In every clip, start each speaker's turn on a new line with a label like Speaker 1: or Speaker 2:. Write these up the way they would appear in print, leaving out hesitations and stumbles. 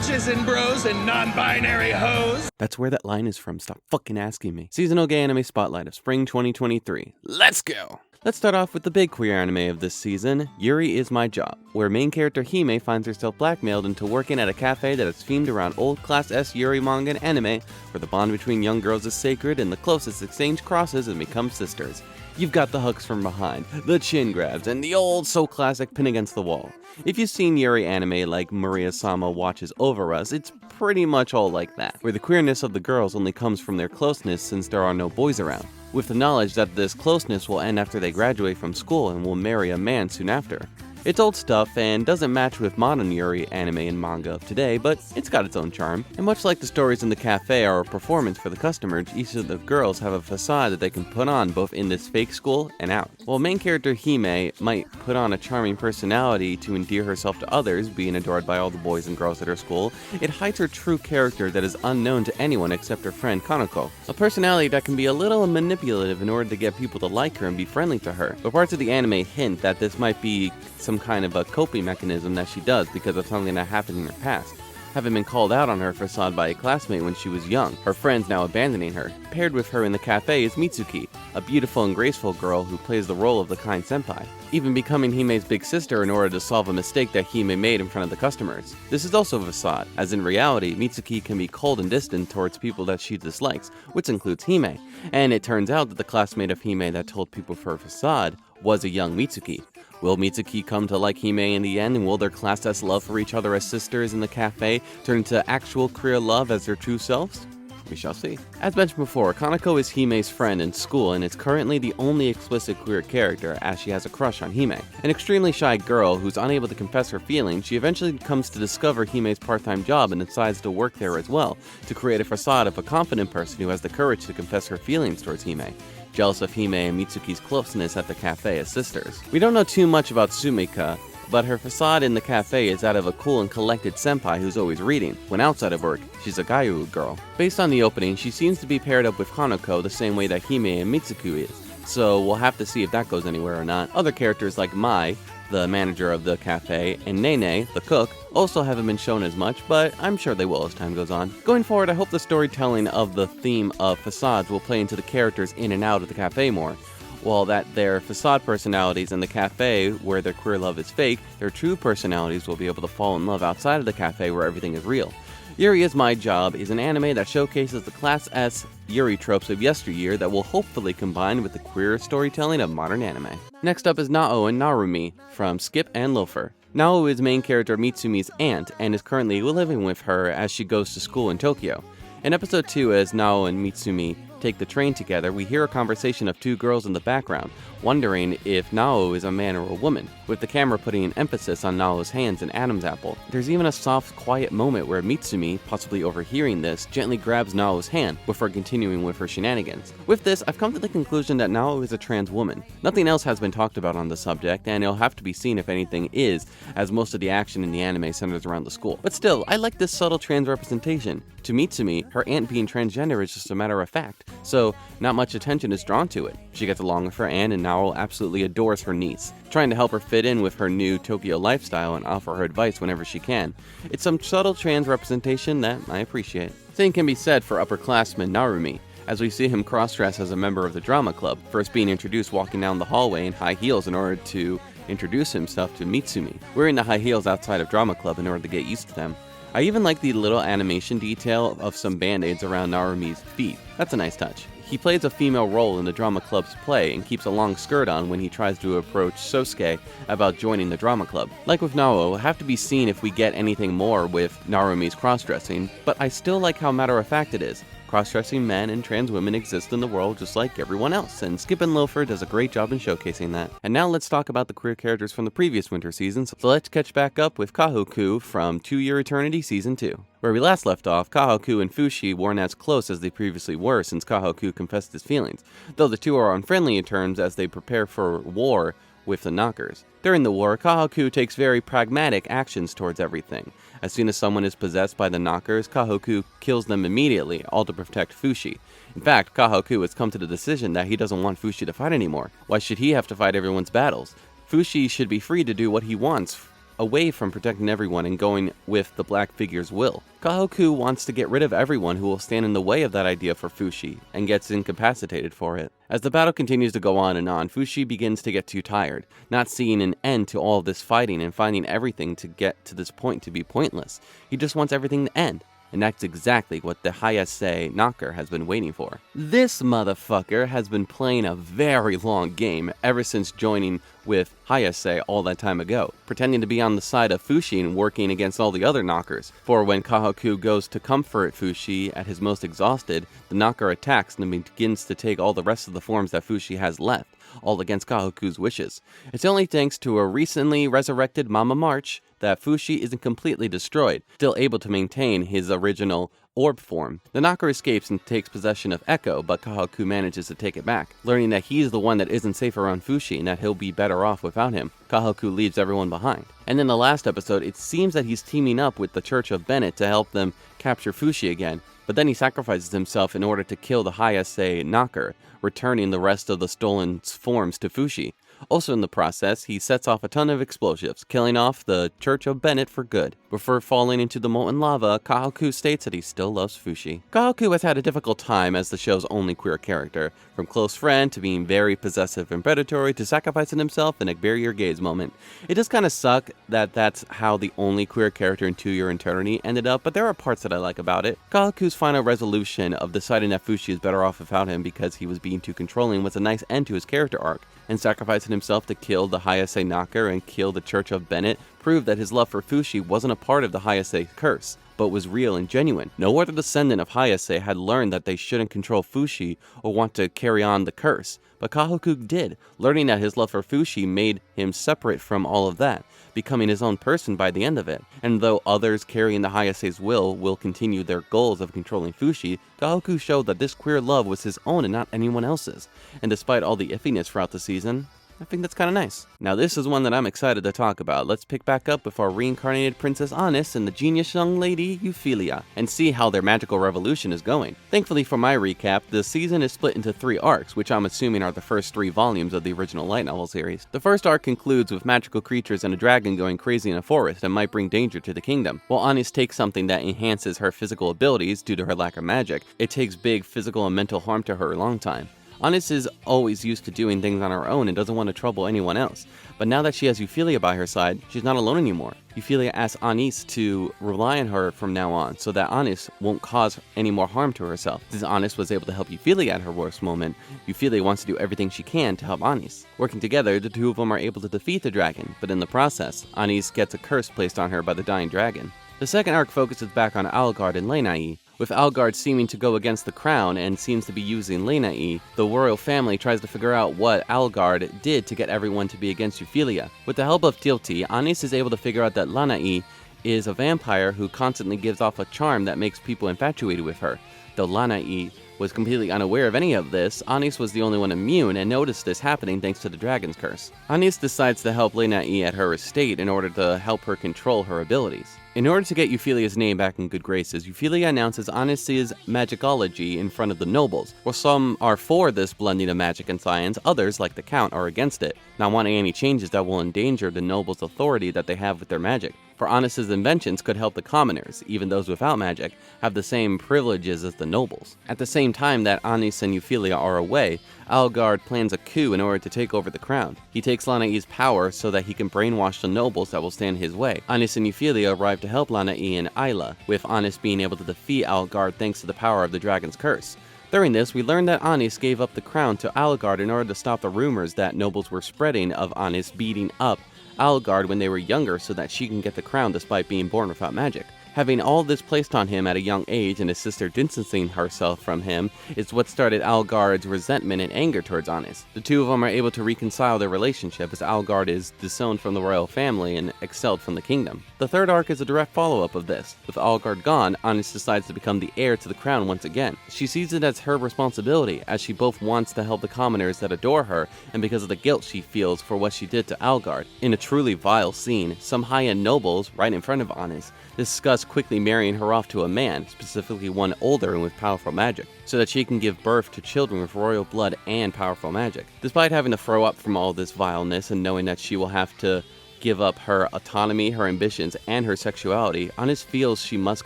Speaker 1: bitches and bros and non-binary hoes.
Speaker 2: That's where that line is from. Stop fucking asking me. Seasonal Gay Anime Spotlight of Spring 2023. Let's go! Let's start off with the big queer anime of this season, Yuri is My Job, where main character Hime finds herself blackmailed into working at a cafe that is themed around old Class S Yuri manga and anime, where the bond between young girls is sacred and the closest exchange crosses and become sisters. You've got the hugs from behind, the chin grabs, and the old so classic pin against the wall. If you've seen Yuri anime like Maria-sama Watches Over Us, it's pretty much all like that, where the queerness of the girls only comes from their closeness since there are no boys around, with the knowledge that this closeness will end after they graduate from school and will marry a man soon after. It's old stuff and doesn't match with modern Yuri anime and manga of today, but it's got its own charm. And much like the stories in the cafe are a performance for the customers, each of the girls have a facade that they can put on both in this fake school and out. While main character Hime might put on a charming personality to endear herself to others, being adored by all the boys and girls at her school, it hides her true character that is unknown to anyone except her friend Kanako. A personality that can be a little manipulative in order to get people to like her and be friendly to her. But parts of the anime hint that this might be some kind of a coping mechanism that she does because of something that happened in her past. Having been called out on her facade by a classmate when she was young, her friends now abandoning her. Paired with her in the cafe is Mitsuki, a beautiful and graceful girl who plays the role of the kind senpai, even becoming Hime's big sister in order to solve a mistake that Hime made in front of the customers. This is also a facade, as in reality, Mitsuki can be cold and distant towards people that she dislikes, which includes Hime, and it turns out that the classmate of Hime that told people for her facade was a young Mitsuki. Will Mitsuki come to like Hime in the end, and will their Class S love for each other as sisters in the cafe turn into actual queer love as their true selves? We shall see. As mentioned before, Kanako is Hime's friend in school and is currently the only explicit queer character as she has a crush on Hime. An extremely shy girl who's unable to confess her feelings, she eventually comes to discover Hime's part-time job and decides to work there as well, to create a facade of a confident person who has the courage to confess her feelings towards Hime. Jealous of Hime and Mitsuki's closeness at the cafe as sisters. We don't know too much about Sumika, but her facade in the cafe is that of a cool and collected senpai who's always reading. When outside of work, she's a Gayu girl. Based on the opening, she seems to be paired up with Kanako the same way that Hime and Mitsuki is, so we'll have to see if that goes anywhere or not. Other characters like Mai, the manager of the cafe, and Nene, the cook, also haven't been shown as much, but I'm sure they will as time goes on. Going forward, I hope the storytelling of the theme of facades will play into the characters in and out of the cafe more. While that their facade personalities in the cafe, where their queer love is fake, their true personalities will be able to fall in love outside of the cafe where everything is real. Yuri is My Job is an anime that showcases the Class S Yuri tropes of yesteryear that will hopefully combine with the queer storytelling of modern anime. Next up is Nao and Narumi from Skip and Loafer. Nao is main character Mitsumi's aunt and is currently living with her as she goes to school in Tokyo. In episode 2, as Nao and Mitsumi take the train together, we hear a conversation of two girls in the background, wondering if Nao is a man or a woman, with the camera putting an emphasis on Nao's hands and Adam's apple. There's even a soft, quiet moment where Mitsumi, possibly overhearing this, gently grabs Nao's hand before continuing with her shenanigans. With this, I've come to the conclusion that Nao is a trans woman. Nothing else has been talked about on the subject, and it'll have to be seen if anything is, as most of the action in the anime centers around the school. But still, I like this subtle trans representation. To Mitsumi, her aunt being transgender is just a matter of fact, so not much attention is drawn to it. She gets along with her aunt and Nao absolutely adores her niece, trying to help her fit in with her new Tokyo lifestyle and offer her advice whenever she can. It's some subtle trans representation that I appreciate. Same can be said for upperclassman Narumi, as we see him cross-dress as a member of the drama club, first being introduced walking down the hallway in high heels in order to introduce himself to Mitsumi, wearing the high heels outside of drama club in order to get used to them. I even like the little animation detail of some band-aids around Narumi's feet. That's a nice touch. He plays a female role in the drama club's play and keeps a long skirt on when he tries to approach Sosuke about joining the drama club. Like with Nao, it'll have to be seen if we get anything more with Narumi's cross-dressing, but I still like how matter-of-fact it is. Cross-dressing men and trans women exist in the world just like everyone else, and Skip and Loafer does a great job in showcasing that. And now let's talk about the queer characters from the previous winter seasons, so let's catch back up with Kahoku from To Your Eternity Season 2. Where we last left off, Kahoku and Fushi weren't as close as they previously were since Kahoku confessed his feelings, though the two are on friendly terms as they prepare for war with the Knockers. During the war, Kahoku takes very pragmatic actions towards everything. As soon as someone is possessed by the Knockers, Kahoku kills them immediately, all to protect Fushi. In fact, Kahoku has come to the decision that he doesn't want Fushi to fight anymore. Why should he have to fight everyone's battles? Fushi should be free to do what he wants away from protecting everyone and going with the Black Figure's will. Kahoku wants to get rid of everyone who will stand in the way of that idea for Fushi, and gets incapacitated for it. As the battle continues to go on, Fushi begins to get too tired, not seeing an end to all of this fighting and finding everything to get to this point to be pointless. He just wants everything to end. And that's exactly what the Hayase Knocker has been waiting for. This motherfucker has been playing a very long game ever since joining with Hayase all that time ago, pretending to be on the side of Fushi and working against all the other Knockers. For when Kahoku goes to comfort Fushi at his most exhausted, the Knocker attacks and begins to take all the rest of the forms that Fushi has left, all against Kahoku's wishes. It's only thanks to a recently resurrected Mama March that Fushi isn't completely destroyed, still able to maintain his original orb form. The Knocker escapes and takes possession of Echo, but Kahoku manages to take it back. Learning that he's the one that isn't safe around Fushi and that he'll be better off without him, Kahoku leaves everyone behind. And in the last episode, it seems that he's teaming up with the Church of Bennett to help them capture Fushi again, but then he sacrifices himself in order to kill the Hayase Knocker, returning the rest of the stolen forms to Fushi. Also in the process, he sets off a ton of explosives, killing off the Church of Bennett for good. Before falling into the molten lava, Kahoku states that he still loves Fushi. Kahoku has had a difficult time as the show's only queer character, from close friend to being very possessive and predatory to sacrificing himself in a bury your gaze moment. It does kind of suck that that's how the only queer character in To Your Eternity ended up, but there are parts that I like about it. Kahoku's final resolution of deciding that Fushi is better off without him because he was being too controlling was a nice end to his character arc, and sacrificing himself to kill the Hayase Knocker and kill the Church of Bennett proved that his love for Fushi wasn't a part of the Hayase curse, but was real and genuine. No other descendant of Hayase had learned that they shouldn't control Fushi or want to carry on the curse, but Kahoku did, learning that his love for Fushi made him separate from all of that, becoming his own person by the end of it. And though others carrying the Hayase's will continue their goals of controlling Fushi, Kahoku showed that this queer love was his own and not anyone else's. And despite all the iffiness throughout the season, I think that's kind of nice. Now this is one that I'm excited to talk about. Let's pick back up with our reincarnated Princess Anis and the genius young lady Euphilia, and see how their magical revolution is going. Thankfully for my recap, the season is split into 3 arcs, which I'm assuming are the first 3 volumes of the original light novel series. The first arc concludes with magical creatures and a dragon going crazy in a forest and might bring danger to the kingdom. While Anis takes something that enhances her physical abilities due to her lack of magic, it takes big physical and mental harm to her a long time. Anis is always used to doing things on her own and doesn't want to trouble anyone else. But now that she has Euphilia by her side, she's not alone anymore. Euphilia asks Anis to rely on her from now on so that Anis won't cause any more harm to herself. Since Anis was able to help Euphilia at her worst moment, Euphilia wants to do everything she can to help Anis. Working together, the two of them are able to defeat the dragon, but in the process, Anis gets a curse placed on her by the dying dragon. The second arc focuses back on Algard and Lenai. With Algard seeming to go against the crown and seems to be using Lenai, the royal family tries to figure out what Algard did to get everyone to be against Euphilia. With the help of Tilti, Anis is able to figure out that Lenai is a vampire who constantly gives off a charm that makes people infatuated with her. Though Lenai was completely unaware of any of this, Anis was the only one immune and noticed this happening thanks to the dragon's curse. Anis decides to help Lenai at her estate in order to help her control her abilities. In order to get Euphilia's name back in good graces, Euphilia announces Anis's magicology in front of the nobles. While some are for this blending of magic and science, others, like the Count, are against it, not wanting any changes that will endanger the nobles' authority that they have with their magic. For Anis's inventions could help the commoners, even those without magic, have the same privileges as the nobles. At the same time that Anis and Euphilia are away, Algard plans a coup in order to take over the crown. He takes Lenai's power so that he can brainwash the nobles that will stand his way. Anis and Euphilia arrive to help Lenai and Ayla, with Anis being able to defeat Algard thanks to the power of the dragon's curse. During this, we learn that Anis gave up the crown to Algard in order to stop the rumors that nobles were spreading of Anis beating up Algard when they were younger so that she can get the crown despite being born without magic. Having all this placed on him at a young age and his sister distancing herself from him is what started Algard's resentment and anger towards Anis. The two of them are able to reconcile their relationship as Algard is disowned from the royal family and expelled from the kingdom. The third arc is a direct follow-up of this. With Algard gone, Anis decides to become the heir to the crown once again. She sees it as her responsibility, as she both wants to help the commoners that adore her and because of the guilt she feels for what she did to Algard. In a truly vile scene, some high-end nobles, right in front of Anis, discuss quickly marrying her off to a man, specifically one older and with powerful magic, so that she can give birth to children with royal blood and powerful magic. Despite having to throw up from all this vileness and knowing that she will have to give up her autonomy, her ambitions, and her sexuality, Anis feels she must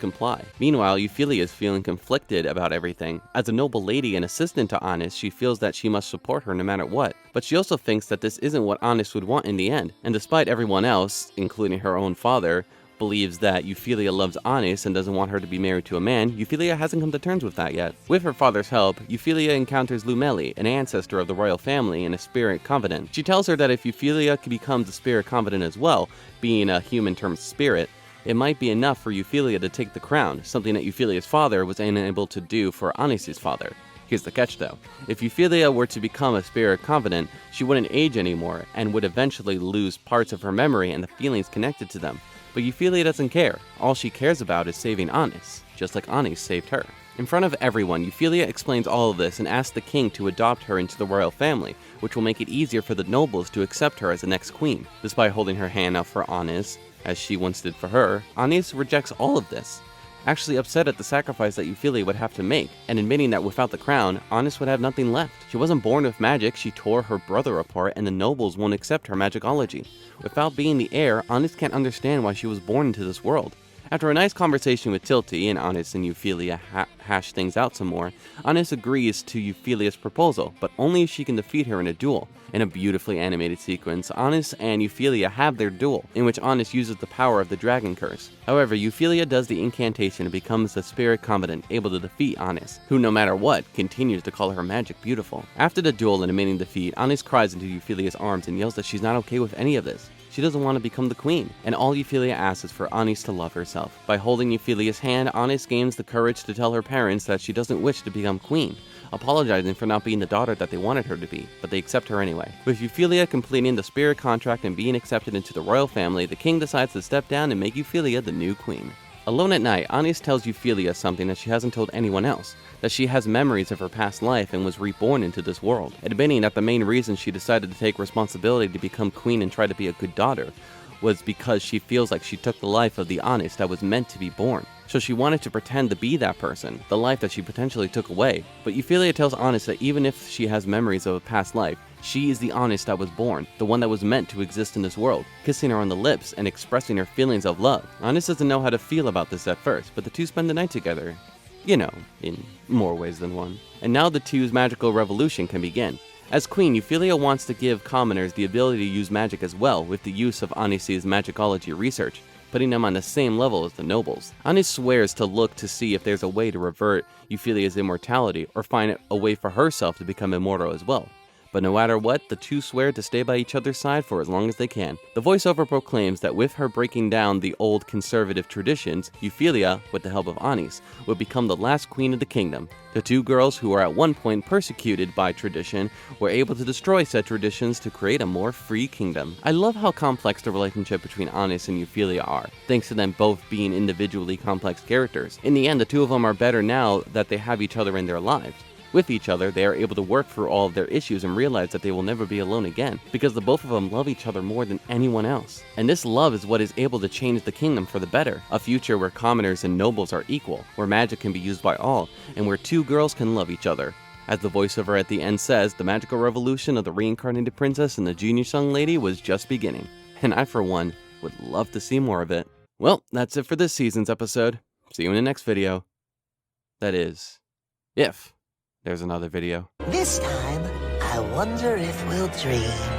Speaker 2: comply. Meanwhile, Euphyllia is feeling conflicted about everything. As a noble lady and assistant to Anis, she feels that she must support her no matter what. But she also thinks that this isn't what Anis would want in the end. And despite everyone else, including her own father, believes that Euphyllia loves Anis and doesn't want her to be married to a man, Euphyllia hasn't come to terms with that yet. With her father's help, Euphyllia encounters Lumeli, an ancestor of the royal family and a spirit confidant. She tells her that if Euphyllia becomes a spirit confidant as well, being a human-termed spirit, it might be enough for Euphyllia to take the crown, something that Euphyllia's father was unable to do for Anis' father. Here's the catch though. If Euphyllia were to become a spirit confidant, she wouldn't age anymore and would eventually lose parts of her memory and the feelings connected to them. But Euphyllia doesn't care. All she cares about is saving Anis, just like Anis saved her. In front of everyone, Euphyllia explains all of this and asks the king to adopt her into the royal family, which will make it easier for the nobles to accept her as the next queen. Despite holding her hand out for Anis, as she once did for her, Anis rejects all of this, actually upset at the sacrifice that Euphyllia would have to make, and admitting that without the crown, Anis would have nothing left. She wasn't born with magic, she tore her brother apart, and the nobles won't accept her magicology. Without being the heir, Anis can't understand why she was born into this world. After a nice conversation with Tilty, and Anis and Euphyllia hash things out some more, Anis agrees to Euphyllia's proposal, but only if she can defeat her in a duel. In a beautifully animated sequence, Anis and Euphyllia have their duel, in which Anis uses the power of the dragon curse. However, Euphyllia does the incantation and becomes a spirit confidant, able to defeat Anis, who no matter what, continues to call her magic beautiful. After the duel and admitting defeat, Anis cries into Euphyllia's arms and yells that she's not okay with any of this. She doesn't want to become the queen, and all Euphyllia asks is for Anis to love herself. By holding Euphyllia's hand, Anis gains the courage to tell her parents that she doesn't wish to become queen, apologizing for not being the daughter that they wanted her to be, but they accept her anyway. With Euphyllia completing the spirit contract and being accepted into the royal family, the king decides to step down and make Euphyllia the new queen. Alone at night, Anis tells Euphyllia something that she hasn't told anyone else, that she has memories of her past life and was reborn into this world, admitting that the main reason she decided to take responsibility to become queen and try to be a good daughter was because she feels like she took the life of the Anis that was meant to be born. So she wanted to pretend to be that person, the life that she potentially took away. But Euphyllia tells Anis that even if she has memories of a past life, she is the Anis that was born, the one that was meant to exist in this world, kissing her on the lips and expressing her feelings of love. Anis doesn't know how to feel about this at first, but the two spend the night together. You know, in more ways than one. And now the two's magical revolution can begin. As queen, Euphyllia wants to give commoners the ability to use magic as well with the use of Anis' magicology research, putting them on the same level as the nobles. Anis swears to look to see if there's a way to revert Euphyllia's immortality or find a way for herself to become immortal as well. But no matter what, the two swear to stay by each other's side for as long as they can. The voiceover proclaims that with her breaking down the old conservative traditions, Euphyllia, with the help of Anis, would become the last queen of the kingdom. The two girls who were at one point persecuted by tradition were able to destroy said traditions to create a more free kingdom. I love how complex the relationship between Anis and Euphyllia are, thanks to them both being individually complex characters. In the end, the two of them are better now that they have each other in their lives. With each other, they are able to work through all of their issues and realize that they will never be alone again, because the both of them love each other more than anyone else. And this love is what is able to change the kingdom for the better, a future where commoners and nobles are equal, where magic can be used by all, and where two girls can love each other. As the voiceover at the end says, the magical revolution of the reincarnated princess and the genius young lady was just beginning, and I for one would love to see more of it. Well, that's it for this season's episode. See you in the next video. That is, if there's another video.
Speaker 3: This time, I wonder if we'll dream.